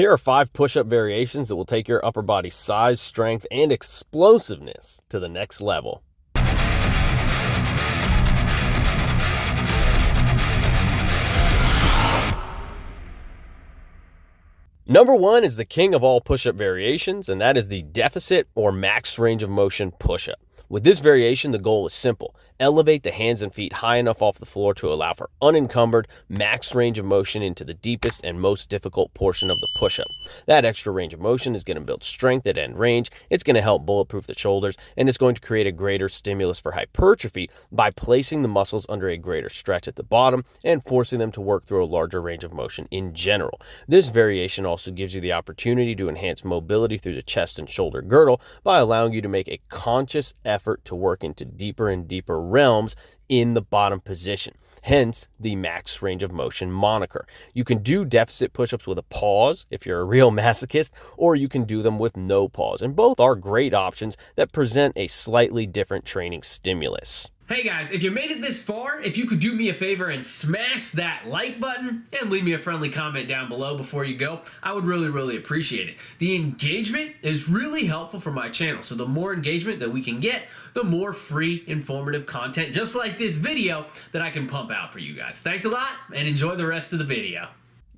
Here are 5 push-up variations that will take your upper body size, strength, and explosiveness to the next level. Number 1 is the king of all push-up variations, and that is the deficit or max range of motion push-up. With this variation, the goal is simple. Elevate the hands and feet high enough off the floor to allow for unencumbered, max range of motion into the deepest and most difficult portion of the push-up. That extra range of motion is going to build strength at end range, it's going to help bulletproof the shoulders, and it's going to create a greater stimulus for hypertrophy by placing the muscles under a greater stretch at the bottom and forcing them to work through a larger range of motion in general. This variation also gives you the opportunity to enhance mobility through the chest and shoulder girdle by allowing you to make a conscious effort to work into deeper and deeper realms in the bottom position, hence the max range of motion moniker. You can do deficit push-ups with a pause if you're a real masochist, or you can do them with no pause, and both are great options that present a slightly different training stimulus. Hey guys, if you made it this far, if you could do me a favor and smash that like button and leave me a friendly comment down below before you go, I would really appreciate it. The engagement is really helpful for my channel, so the more engagement that we can get, the more free, informative content, just like this video, that I can pump out for you guys. Thanks a lot, and enjoy the rest of the video.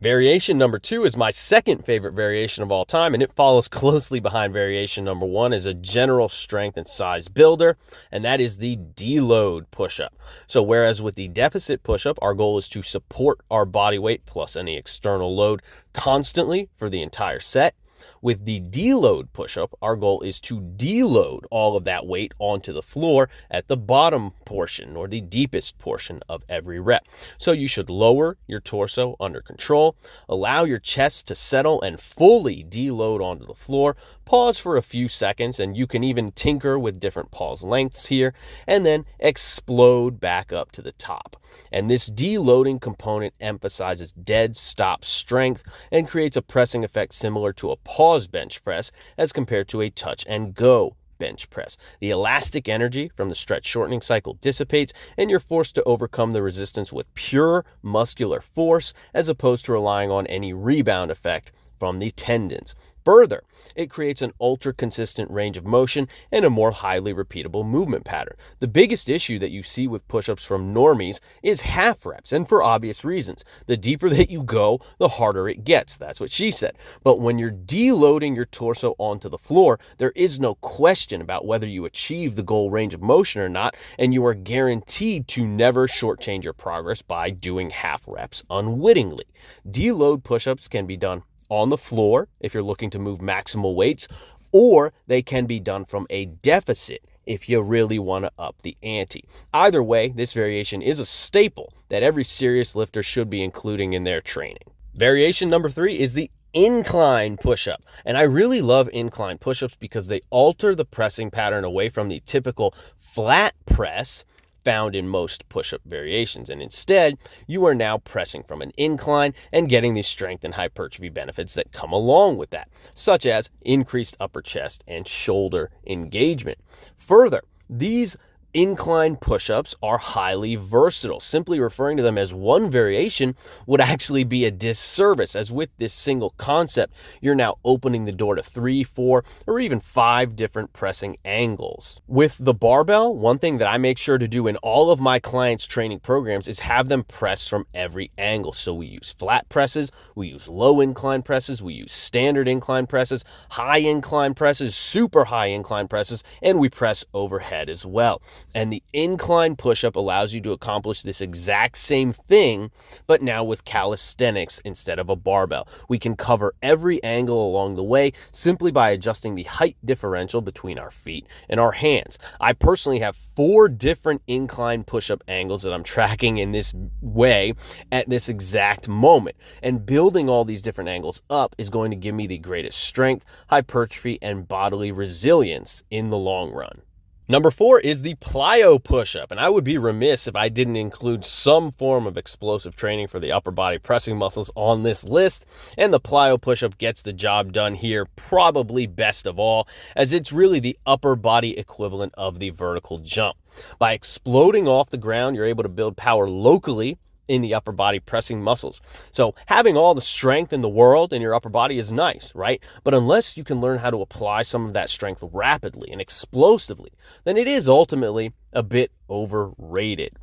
Variation number 2 is my second favorite variation of all time, and it follows closely behind variation number 1 as a general strength and size builder, and that is the deload push-up. So whereas with the deficit push-up, our goal is to support our body weight plus any external load constantly for the entire set, with the deload push-up, our goal is to deload all of that weight onto the floor at the bottom portion or the deepest portion of every rep. So you should lower your torso under control, allow your chest to settle and fully deload onto the floor, pause for a few seconds, and you can even tinker with different pause lengths here, and then explode back up to the top. And this deloading component emphasizes dead stop strength and creates a pressing effect similar to a pause bench press as compared to a touch and go bench press. The elastic energy from the stretch shortening cycle dissipates, and you're forced to overcome the resistance with pure muscular force as opposed to relying on any rebound effect from the tendons. Further, it creates an ultra consistent range of motion and a more highly repeatable movement pattern. The biggest issue that you see with push-ups from normies is half reps, and for obvious reasons. The deeper that you go, the harder it gets. That's what she said. But when you're deloading your torso onto the floor, there is no question about whether you achieve the goal range of motion or not, and you are guaranteed to never shortchange your progress by doing half reps unwittingly. Deload push-ups can be done on the floor if you're looking to move maximal weights, or they can be done from a deficit if you really want to up the ante. Either way, this variation is a staple that every serious lifter should be including in their training. Variation number 3 is the incline push-up, and I really love incline push-ups because they alter the pressing pattern away from the typical flat press found in most push-up variations, and instead you are now pressing from an incline and getting the strength and hypertrophy benefits that come along with that, such as increased upper chest and shoulder engagement. Further, these incline push-ups are highly versatile. Simply referring to them as one variation would actually be a disservice, as with this single concept, you're now opening the door to 3, 4, or even 5 different pressing angles. With the barbell, one thing that I make sure to do in all of my clients' training programs is have them press from every angle. So we use flat presses, we use low incline presses, we use standard incline presses, high incline presses, super high incline presses, and we press overhead as well. And the incline push-up allows you to accomplish this exact same thing, but now with calisthenics instead of a barbell. We can cover every angle along the way simply by adjusting the height differential between our feet and our hands. I personally have 4 different incline push-up angles that I'm tracking in this way at this exact moment. And building all these different angles up is going to give me the greatest strength, hypertrophy, and bodily resilience in the long run. Number 4 is the plyo push-up, and I would be remiss if I didn't include some form of explosive training for the upper body pressing muscles on this list, and the plyo push-up gets the job done here probably best of all, as it's really the upper body equivalent of the vertical jump. By exploding off the ground, you're able to build power locally in the upper body pressing muscles. So having all the strength in the world in your upper body is nice, right? But unless you can learn how to apply some of that strength rapidly and explosively, then it is ultimately a bit overrated.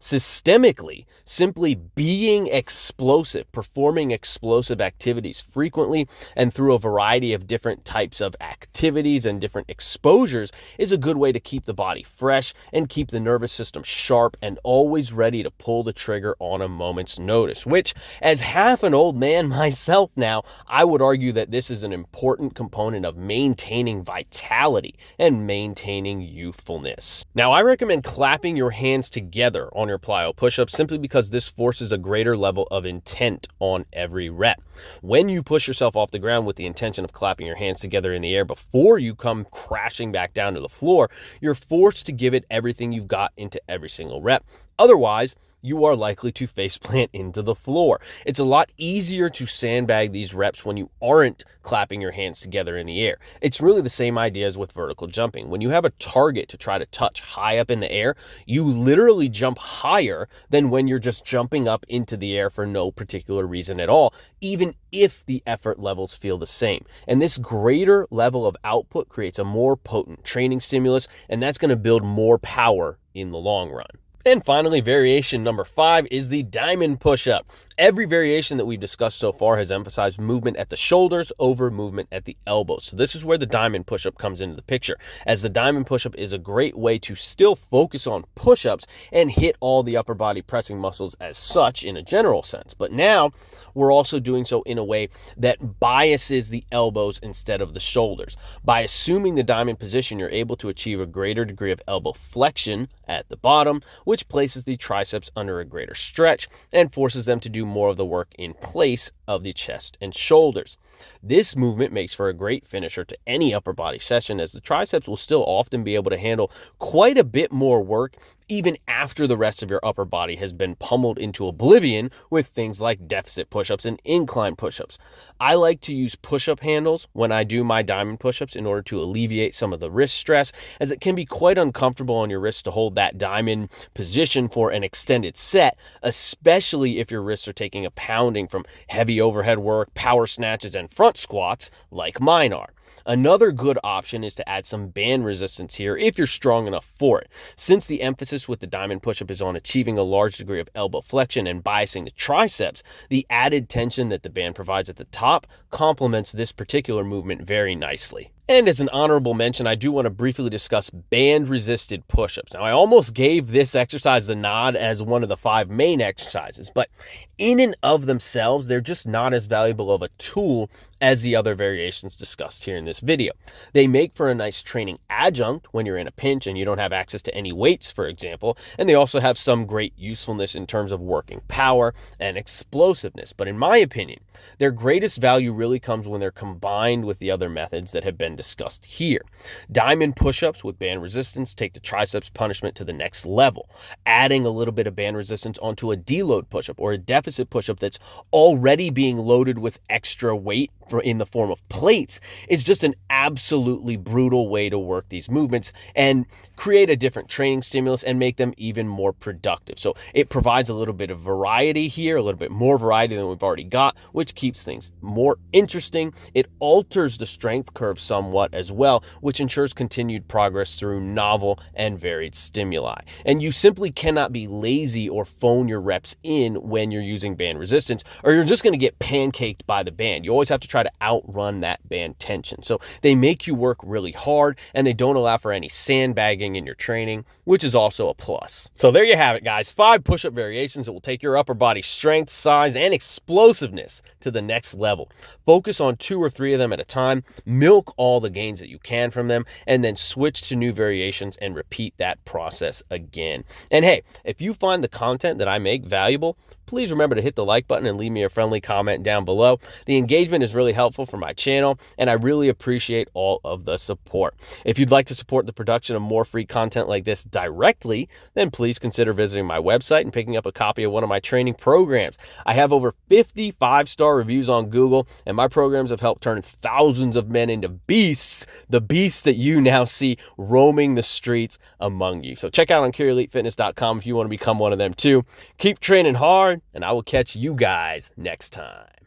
Systemically, simply being explosive, performing explosive activities frequently and through a variety of different types of activities and different exposures is a good way to keep the body fresh and keep the nervous system sharp and always ready to pull the trigger on a moment's notice, which, as half an old man myself now, I would argue that this is an important component of maintaining vitality and maintaining youthfulness. Now, I recommend clapping your hands together on your plyo push-ups simply because this forces a greater level of intent on every rep. When you push yourself off the ground with the intention of clapping your hands together in the air before you come crashing back down to the floor, you're forced to give it everything you've got into every single rep. Otherwise, you are likely to faceplant into the floor. It's a lot easier to sandbag these reps when you aren't clapping your hands together in the air. It's really the same idea as with vertical jumping. When you have a target to try to touch high up in the air, you literally jump higher than when you're just jumping up into the air for no particular reason at all, even if the effort levels feel the same. And this greater level of output creates a more potent training stimulus, and that's going to build more power in the long run. And finally, variation number 5 is the diamond push-up. Every variation that we've discussed so far has emphasized movement at the shoulders over movement at the elbows. So this is where the diamond push-up comes into the picture, as the diamond push-up is a great way to still focus on push-ups and hit all the upper body pressing muscles as such in a general sense. But now we're also doing so in a way that biases the elbows instead of the shoulders. By assuming the diamond position, you're able to achieve a greater degree of elbow flexion at the bottom, which places the triceps under a greater stretch and forces them to do more of the work in place of the chest and shoulders. This movement makes for a great finisher to any upper body session, as the triceps will still often be able to handle quite a bit more work even after the rest of your upper body has been pummeled into oblivion with things like deficit push-ups and incline push-ups. I like to use push-up handles when I do my diamond push-ups in order to alleviate some of the wrist stress, as it can be quite uncomfortable on your wrists to hold that diamond position for an extended set, especially if your wrists are taking a pounding from heavy overhead work, power snatches, and front squats like mine are. Another good option is to add some band resistance here if you're strong enough for it. Since the emphasis with the diamond push-up is on achieving a large degree of elbow flexion and biasing the triceps, the added tension that the band provides at the top complements this particular movement very nicely. And as an honorable mention, I do want to briefly discuss band-resisted push-ups. Now, I almost gave this exercise the nod as one of the 5 main exercises, but in and of themselves, they're just not as valuable of a tool as the other variations discussed here in this video. They make for a nice training adjunct when you're in a pinch and you don't have access to any weights, for example, and they also have some great usefulness in terms of working power and explosiveness. But in my opinion, their greatest value really comes when they're combined with the other methods that have been discussed here. Diamond push-ups with band resistance take the triceps punishment to the next level. Adding a little bit of band resistance onto a deload push-up or a deficit push-up that's already being loaded with extra weight in the form of plates is just an absolutely brutal way to work these movements and create a different training stimulus and make them even more productive. So it provides a little bit of variety here, a little bit more variety than we've already got, which keeps things more interesting. It alters the strength curve somewhat as well, which ensures continued progress through novel and varied stimuli. And you simply cannot be lazy or phone your reps in when you're using band resistance, or you're just going to get pancaked by the band. You always have to try to outrun that band tension. So they make you work really hard, and they don't allow for any sandbagging in your training, which is also a plus. So there you have it, guys. 5 push-up variations that will take your upper body strength, size, and explosiveness to the next level. Focus on 2 or 3 of them at a time, milk all the gains that you can from them, and then switch to new variations and repeat that process again. And hey, if you find the content that I make valuable, please remember to hit the like button and leave me a friendly comment down below. The engagement is really really helpful for my channel, and I really appreciate all of the support. If you'd like to support the production of more free content like this directly, then please consider visiting my website and picking up a copy of one of my training programs. I have over 50 5-star reviews on Google, and my programs have helped turn thousands of men into beasts, the beasts that you now see roaming the streets among you. So check out EnkiriEliteFitness.com if you want to become one of them too. Keep training hard, and I will catch you guys next time.